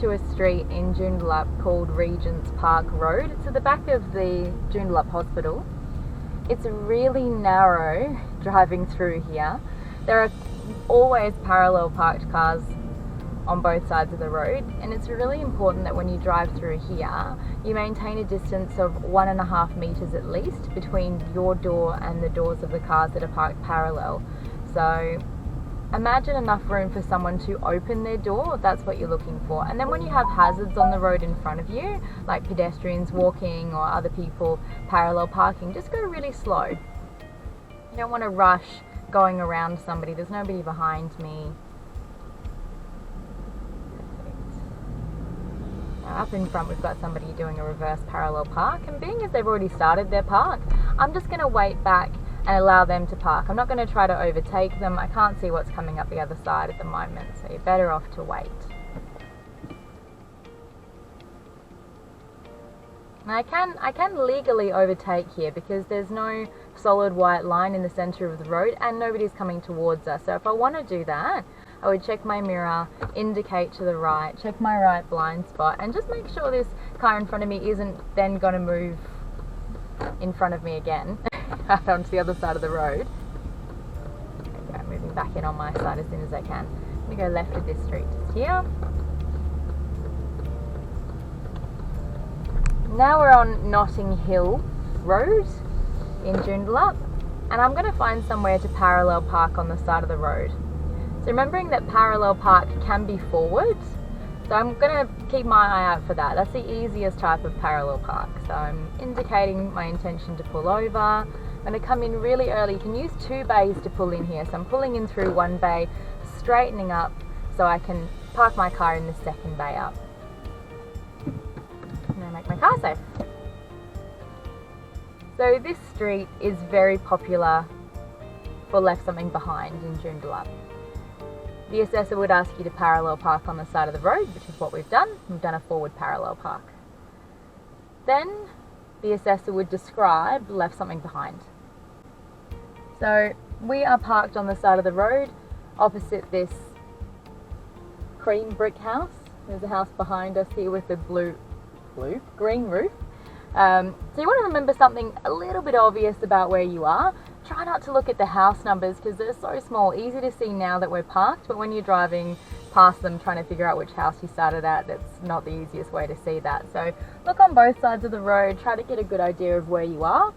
onto a street in Joondalup called Regent's Park Road. It's at the back of the Joondalup Hospital. It's really narrow driving through here. There are always parallel parked cars on both sides of the road, and it's really important that when you drive through here you maintain a distance of 1.5 meters at least between your door and the doors of the cars that are parked parallel. So imagine enough room for someone to open their door. That's what you're looking for. And then when you have hazards on the road in front of you, like pedestrians walking or other people parallel parking, just go really slow. You don't want to rush going around somebody. There's nobody behind me. Up in front we've got somebody doing a reverse parallel park, and being as they've already started their park, I'm just going to wait back and allow them to park. I'm not going to try to overtake them. I can't see what's coming up the other side at the moment, so you're better off to wait. Now I can legally overtake here because there's no solid white line in the center of the road and nobody's coming towards us. So if I want to do that, I would check my mirror, indicate to the right, check my right blind spot, and just make sure this car in front of me isn't then going to move in front of me again out onto the other side of the road. Okay, moving back in on my side as soon as I can. I'm going to go left of this street just here. Now we're on Notting Hill Road in Joondalup, and I'm going to find somewhere to parallel park on the side of the road. So remembering that parallel park can be forward, so I'm going to keep my eye out for that. That's the easiest type of parallel park. So I'm indicating my intention to pull over. I'm going to come in really early. You can use 2 bays to pull in here. So I'm pulling in through 1 bay, straightening up so I can park my car in the 2nd bay up. And I make my car safe. So this street is very popular for left something behind in Joondalup. The assessor would ask you to parallel park on the side of the road, which is what we've done. We've done a forward parallel park. Then the assessor would describe left something behind. So we are parked on the side of the road opposite this cream brick house. There's a house behind us here with the green roof. So you want to remember something a little bit obvious about where you are. Try not to look at the house numbers because they're so small, easy to see now that we're parked, but when you're driving past them trying to figure out which house you started at, that's not the easiest way to see that. So look on both sides of the road, try to get a good idea of where you are.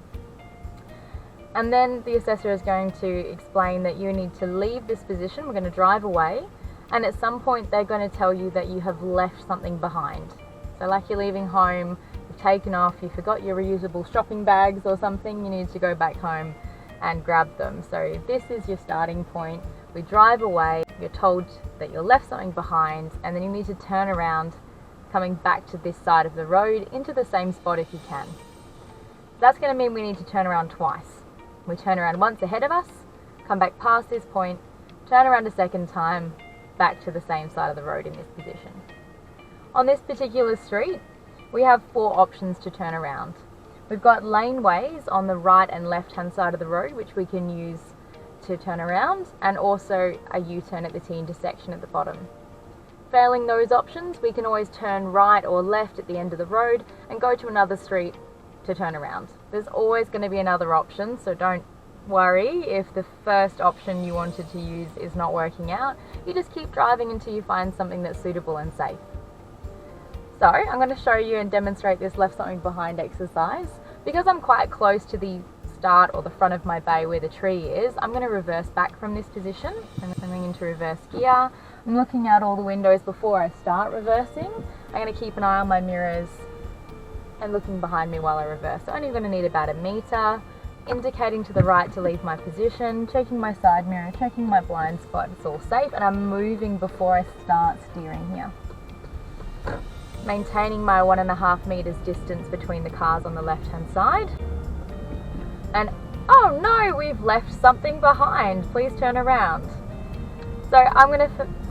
And then the assessor is going to explain that you need to leave this position. We're going to drive away, and at some point they're going to tell you that you have left something behind. So like you're leaving home, you've taken off, you forgot your reusable shopping bags or something, you need to go back home and grab them. So this is your starting point. We drive away, you're told that you left something behind, and then you need to turn around coming back to this side of the road into the same spot if you can. That's going to mean we need to turn around twice. We turn around once ahead of us, come back past this point, turn around a 2nd time, back to the same side of the road in this position. On this particular street, we have 4 options to turn around. We've got laneways on the right and left hand side of the road which we can use to turn around, and also a U-turn at the T intersection at the bottom. Failing those options, we can always turn right or left at the end of the road and go to another street to turn around. There's always going to be another option, so don't worry if the first option you wanted to use is not working out. You just keep driving until you find something that's suitable and safe. So I'm going to show you and demonstrate this left something behind exercise. Because I'm quite close to the start or the front of my bay where the tree is, I'm going to reverse back from this position. I'm coming into reverse gear. I'm looking out all the windows before I start reversing. I'm going to keep an eye on my mirrors and looking behind me while I reverse. So I'm only going to need about 1 meter, indicating to the right to leave my position, checking my side mirror, checking my blind spot, it's all safe, and I'm moving before I start steering here. Maintaining my 1.5 meters distance between the cars on the left hand side. And oh no, we've left something behind, please turn around. So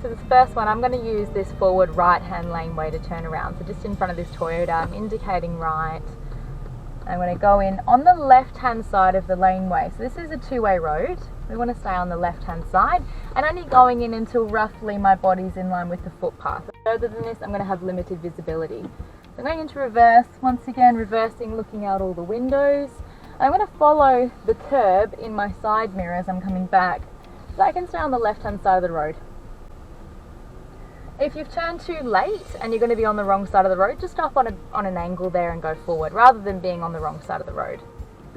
for this first one, I'm going to use this forward right hand laneway to turn around. So just in front of this Toyota, I'm indicating right, I'm going to go in on the left hand side of the laneway. So this is a two-way road. We want to stay on the left hand side and only going in until roughly my body's in line with the footpath. Further than this, I'm going to have limited visibility. So I'm going into reverse, once again reversing, looking out all the windows. I'm going to follow the curb in my side mirror as I'm coming back so I can stay on the left hand side of the road. If you've turned too late and you're going to be on the wrong side of the road, just stop on an angle there and go forward rather than being on the wrong side of the road.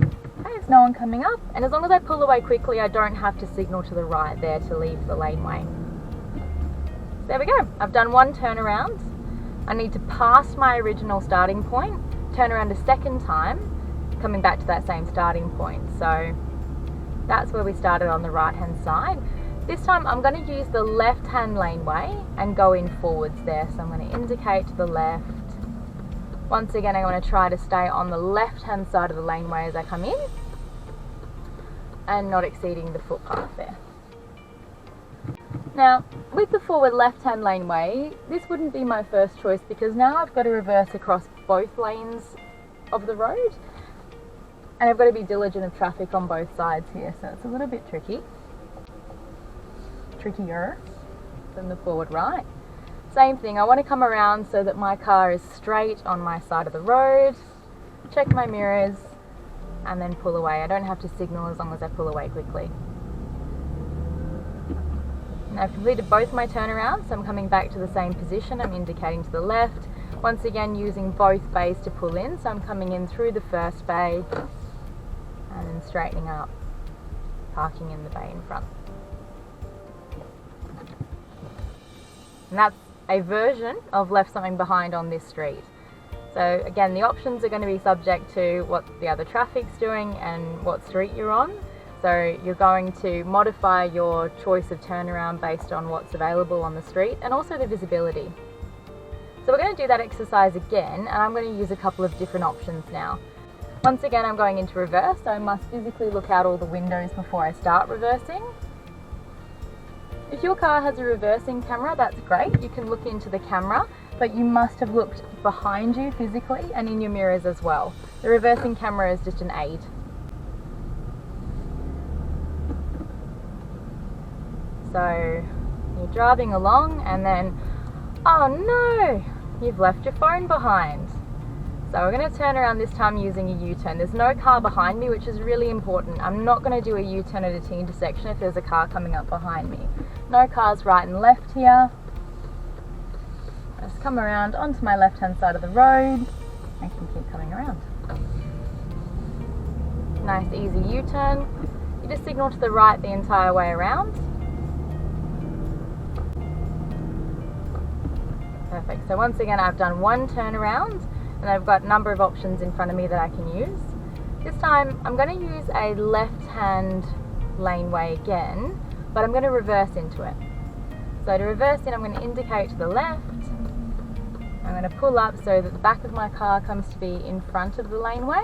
Okay, there's no one coming up, and as long as I pull away quickly, I don't have to signal to the right there to leave the laneway. There we go. I've done one turnaround. I need to pass my original starting point, turn around a second time, coming back to that same starting point. So that's where we started on the right hand side. This time I'm going to use the left hand laneway and go in forwards there. So I'm going to indicate to the left. Once again, I'm going to try to stay on the left hand side of the laneway as I come in and not exceeding the footpath there. Now, with the forward left hand laneway, this wouldn't be my first choice because now I've got to reverse across both lanes of the road and I've got to be diligent of traffic on both sides here, so it's a little bit trickier than the forward right. Same thing, I want to come around so that my car is straight on my side of the road, check my mirrors and then pull away. I don't have to signal as long as I pull away quickly. Now I've completed both my turnarounds, so I'm coming back to the same position. I'm indicating to the left, once again using both bays to pull in, so I'm coming in through the first bay and then straightening up, parking in the bay in front. And that's a version of left something behind on this street. So again, the options are going to be subject to what the other traffic's doing and what street you're on. So you're going to modify your choice of turnaround based on what's available on the street and also the visibility. So we're going to do that exercise again, and I'm going to use a couple of different options now. Once again, I'm going into reverse, so I must physically look out all the windows before I start reversing. If your car has a reversing camera, that's great. You can look into the camera, but you must have looked behind you physically and in your mirrors as well. The reversing camera is just an aid. So you're driving along and then, oh no, you've left your phone behind. So we're going to turn around this time using a U-turn. There's no car behind me, which is really important. I'm not going to do a U-turn at a T intersection if there's a car coming up behind me. No cars right and left here. Just come around onto my left-hand side of the road. I can keep coming around. Nice easy U-turn. You just signal to the right the entire way around. Perfect. So once again, I've done one turnaround and I've got a number of options in front of me that I can use. This time I'm going to use a left-hand laneway again, but I'm going to reverse into it. So to reverse in, I'm going to indicate to the left. I'm going to pull up so that the back of my car comes to be in front of the laneway.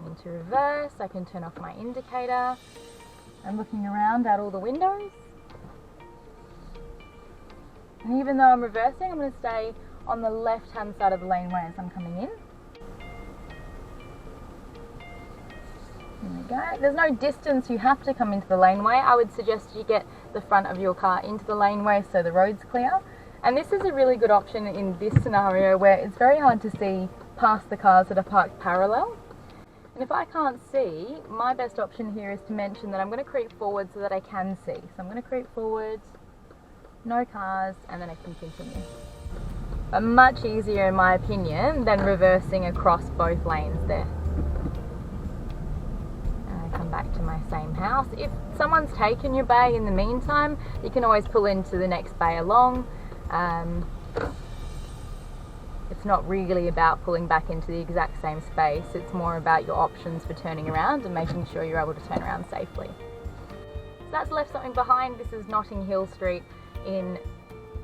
And to reverse, I can turn off my indicator. I'm looking around out all the windows. And even though I'm reversing, I'm going to stay on the left-hand side of the laneway as I'm coming in. There we go. There's no distance you have to come into the laneway. I would suggest you get the front of your car into the laneway so the road's clear. And this is a really good option in this scenario where it's very hard to see past the cars that are parked parallel. And if I can't see, my best option here is to mention that I'm going to creep forward so that I can see. So I'm going to creep forward, no cars, and then I can continue. But much easier in my opinion than reversing across both lanes there. And I come back to my same house. If someone's taken your bay in the meantime, you can always pull into the next bay along. It's not really about pulling back into the exact same space. It's more about your options for turning around and making sure you're able to turn around safely. So that's left something behind. This is Notting Hill Street in,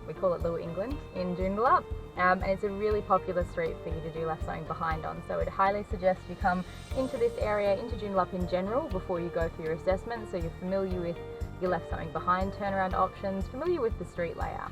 we call it Little England, in Joondalup. And it's a really popular street for you to do left something behind on. So I'd highly suggest you come into this area, into Joondalup in general, before you go for your assessment, so you're familiar with your left something behind turnaround options, familiar with the street layout.